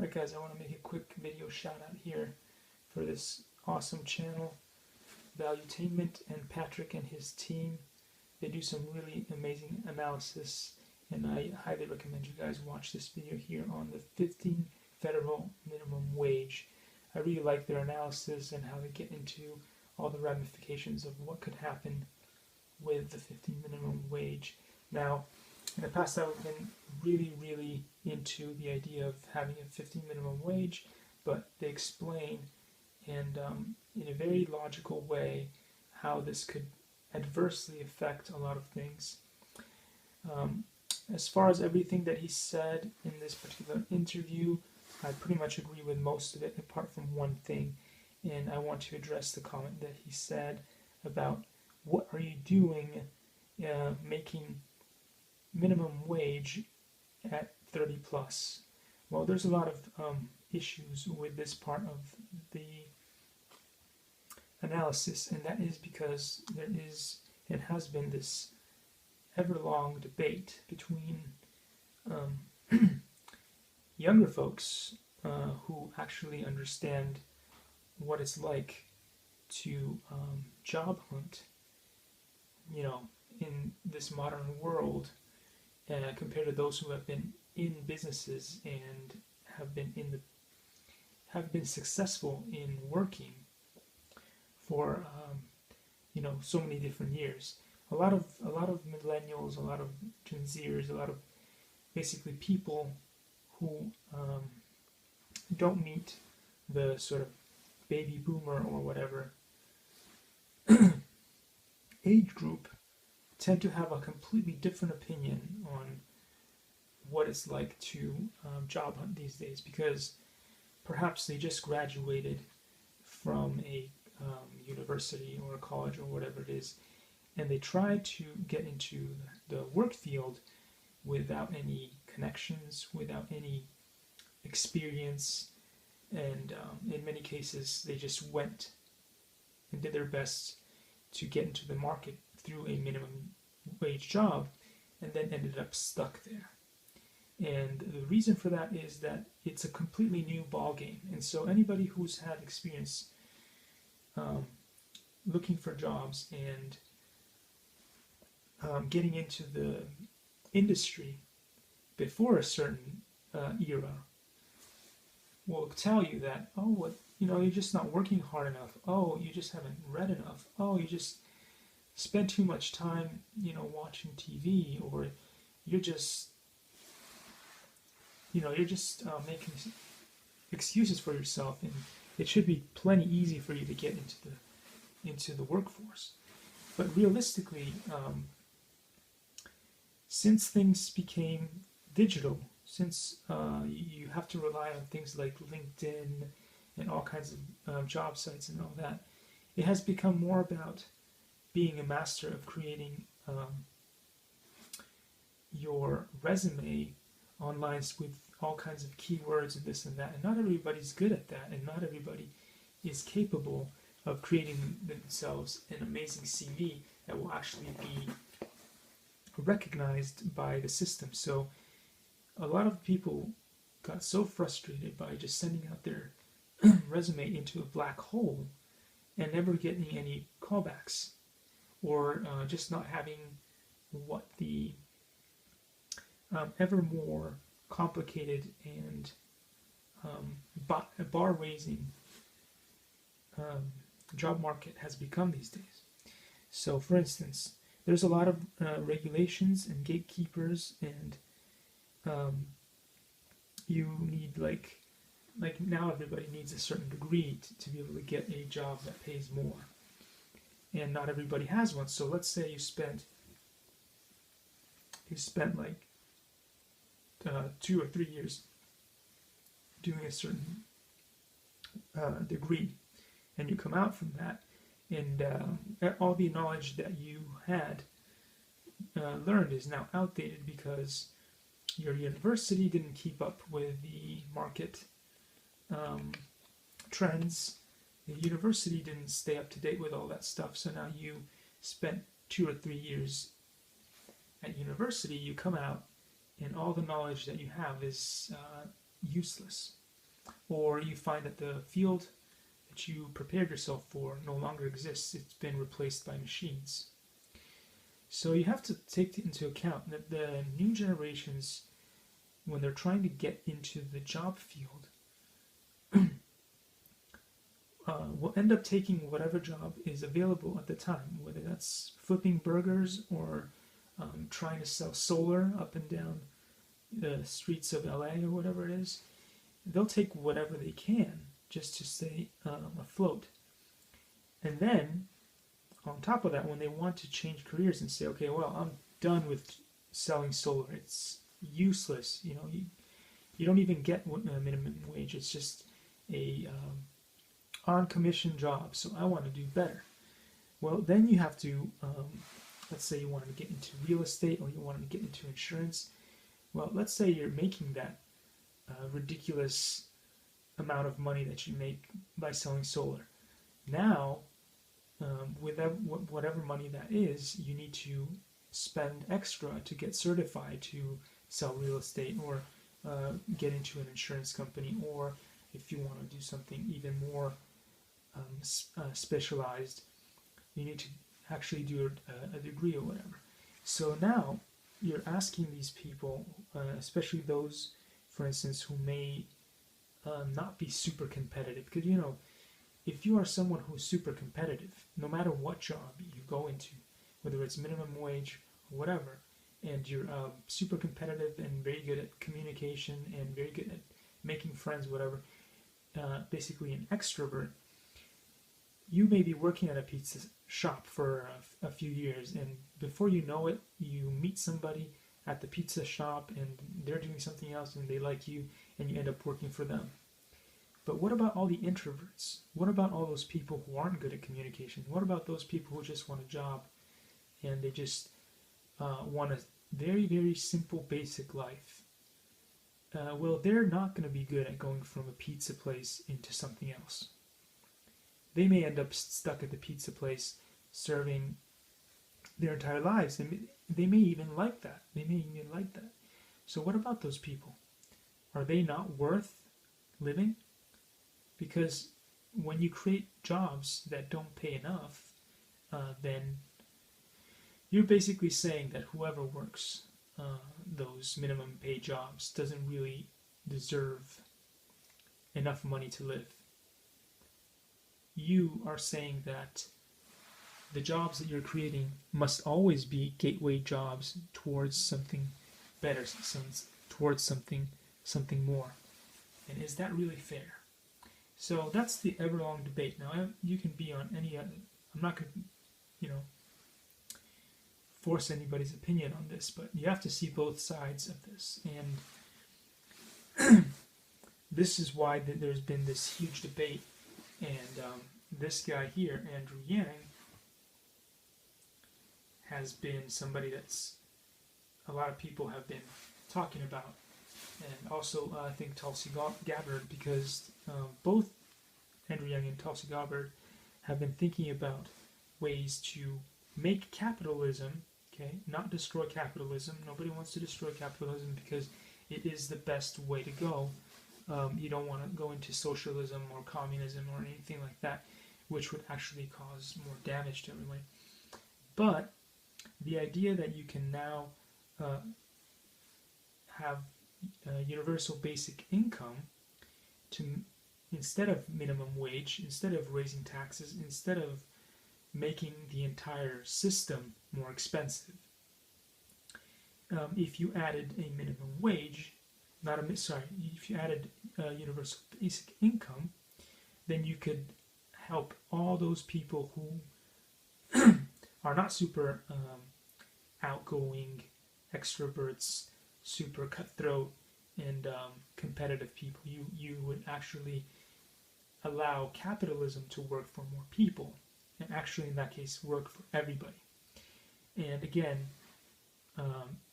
Alright guys, I want to make a quick video shout out here for this awesome channel, Valuetainment, and Patrick and his team. They do some really amazing analysis, and I highly recommend you guys watch this video here on the 15 federal minimum wage. I really like their analysis and how they get into all the ramifications of what could happen with the 15 minimum wage. Now, in the past I've been really into the idea of having a 15 minimum wage, but they explain and in a very logical way how this could adversely affect a lot of things. As far as everything that he said in this particular interview, I pretty much agree with most of it apart from one thing, and I want to address the comment that he said about what are you doing making minimum wage at 30 plus. Well, there's a lot of issues with this part of the analysis, and that is because there is and has been this ever-long debate between younger folks who actually understand what it's like to job hunt, you know, in this modern world, compared to those who have been in businesses and have been successful in working for you know, so many different years. A lot of millennials, a lot of Gen Zers, a lot of basically people who don't meet the sort of baby boomer or whatever age group tend to have a completely different opinion on what it's like to job hunt these days, because perhaps they just graduated from a university or a college or whatever it is, and they try to get into the work field without any connections, without any experience, and in many cases they just went and did their best to get into the market through a minimum wage job and then ended up stuck there. And the reason for that is that it's a completely new ball game, and so anybody who's had experience looking for jobs and getting into the industry before a certain era will tell you that, oh, what, you know, you're just not working hard enough. Oh, you just haven't read enough. Oh, you just spend too much time, you know, watching TV, or you're just, you know, you're just making excuses for yourself, and it should be plenty easy for you to get into the workforce. But realistically, since things became digital, since you have to rely on things like LinkedIn and all kinds of job sites and all that, it has become more about being a master of creating your resume online with all kinds of keywords and this and that. And not everybody's good at that, and not everybody is capable of creating themselves an amazing CV that will actually be recognized by the system. So a lot of people got so frustrated by just sending out their resume into a black hole and never getting any callbacks, or just not having what the ever more complicated and bar-raising job market has become these days. So, for instance, there's a lot of regulations and gatekeepers, and you need like now everybody needs a certain degree to be able to get a job that pays more, and not everybody has one. So let's say you spent like 2 or 3 years doing a certain degree, and you come out from that, and all the knowledge that you had learned is now outdated because your university didn't keep up with the market trends. The university didn't stay up to date with all that stuff, so now you spent 2 or 3 years at university, you come out, and all the knowledge that you have is useless. or you find that the field that you prepared yourself for no longer exists. It's been replaced by machines. So you have to take into account that the new generations, when they're trying to get into the job field, will end up taking whatever job is available at the time, whether that's flipping burgers or trying to sell solar up and down the streets of LA or whatever it is. They'll take whatever they can just to stay afloat. And then, on top of that, when they want to change careers and say, okay, well, I'm done with selling solar. It's useless. You don't even get minimum wage. It's just a on-commission job, so I want to do better. Well, then you have to, let's say you want to get into real estate or you want to get into insurance. Well, let's say you're making that ridiculous amount of money that you make by selling solar. Now, with whatever money that is, you need to spend extra to get certified to sell real estate or get into an insurance company, or if you want to do something even more specialized, you need to actually do a degree or whatever. So now you're asking these people, especially those, for instance, who may not be super competitive, because if you are someone who is super competitive, no matter what job you go into, whether it's minimum wage or whatever, and you're super competitive and very good at communication and very good at making friends, whatever, basically an extrovert, you may be working at a pizza shop for a few years, and before you know it, you meet somebody at the pizza shop and they're doing something else and they like you and you end up working for them. But what about all the introverts? What about all those people who aren't good at communication? What about those people who just want a job and they just want a very, very simple, basic life? Well, they're not going to be good at going from a pizza place into something else. They may end up stuck at the pizza place serving their entire lives. They may even like that. So what about those people? Are they not worth living? Because when you create jobs that don't pay enough, then you're basically saying that whoever works those minimum pay jobs doesn't really deserve enough money to live. You are saying that the jobs that you're creating must always be gateway jobs towards something better, towards something more. And is that really fair? So that's the ever-long debate. Now, you can be on any other. I'm not going to, force anybody's opinion on this, but you have to see both sides of this. And this is why there's been this huge debate. And this guy here, Andrew Yang, has been somebody that's a lot of people have been talking about. And also, I think Tulsi Gabbard, because both Andrew Yang and Tulsi Gabbard have been thinking about ways to make capitalism, not destroy capitalism. Nobody wants to destroy capitalism because it is the best way to go. You don't want to go into socialism or communism or anything like that, which would actually cause more damage to everyone. But the idea that you can now have universal basic income to, instead of minimum wage, instead of raising taxes, instead of making the entire system more expensive. If you added a minimum wage, if you added universal basic income, then you could help all those people who are not super outgoing, extroverts, super cutthroat, and competitive people. You would actually allow capitalism to work for more people, and actually in that case work for everybody. And again,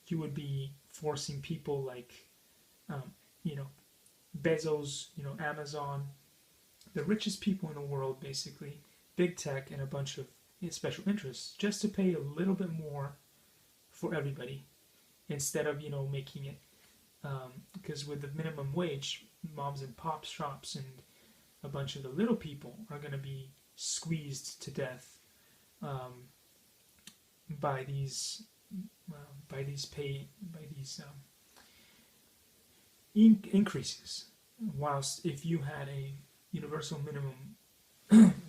you would be forcing people like Bezos, Amazon, the richest people in the world, basically, big tech and a bunch of special interests, just to pay a little bit more for everybody, instead of making it, because with the minimum wage, moms and pop shops and a bunch of the little people are going to be squeezed to death um, by these increases. Whilst if you had a universal minimum,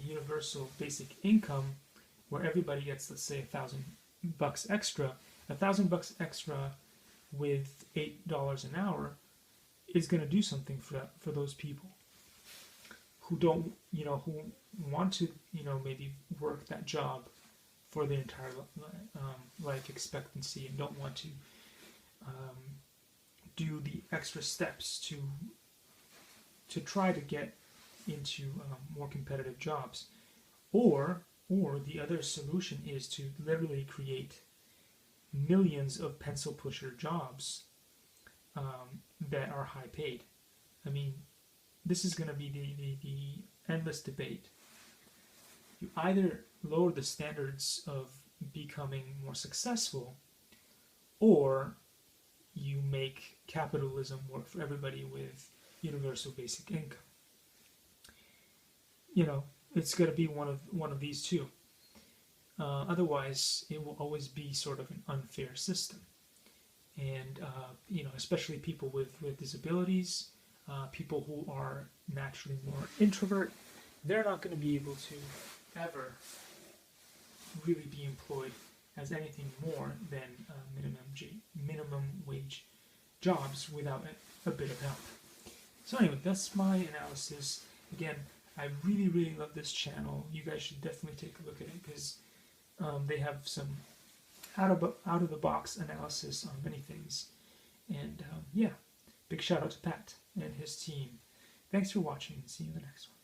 universal basic income, where everybody gets, let's say, $1,000 extra, $1,000 extra with $8 an hour is going to do something for those people who don't, who want to, maybe work that job for the entire life expectancy and don't want to do the extra steps to try to get into more competitive jobs, or the other solution is to literally create millions of pencil pusher jobs that are high paid. I mean, this is going to be the endless debate. You either lower the standards of becoming more successful, or you make capitalism work for everybody with universal basic income. It's going to be one of these two. Otherwise, it will always be sort of an unfair system. And especially people with disabilities, people who are naturally more introvert, they're not going to be able to ever really be employed as anything more than minimum wage jobs without a bit of help. So anyway, that's my analysis. Again, I really, really love this channel. You guys should definitely take a look at it because they have some out of the box analysis on many things. And yeah, big shout out to Pat and his team. Thanks for watching and see you in the next one.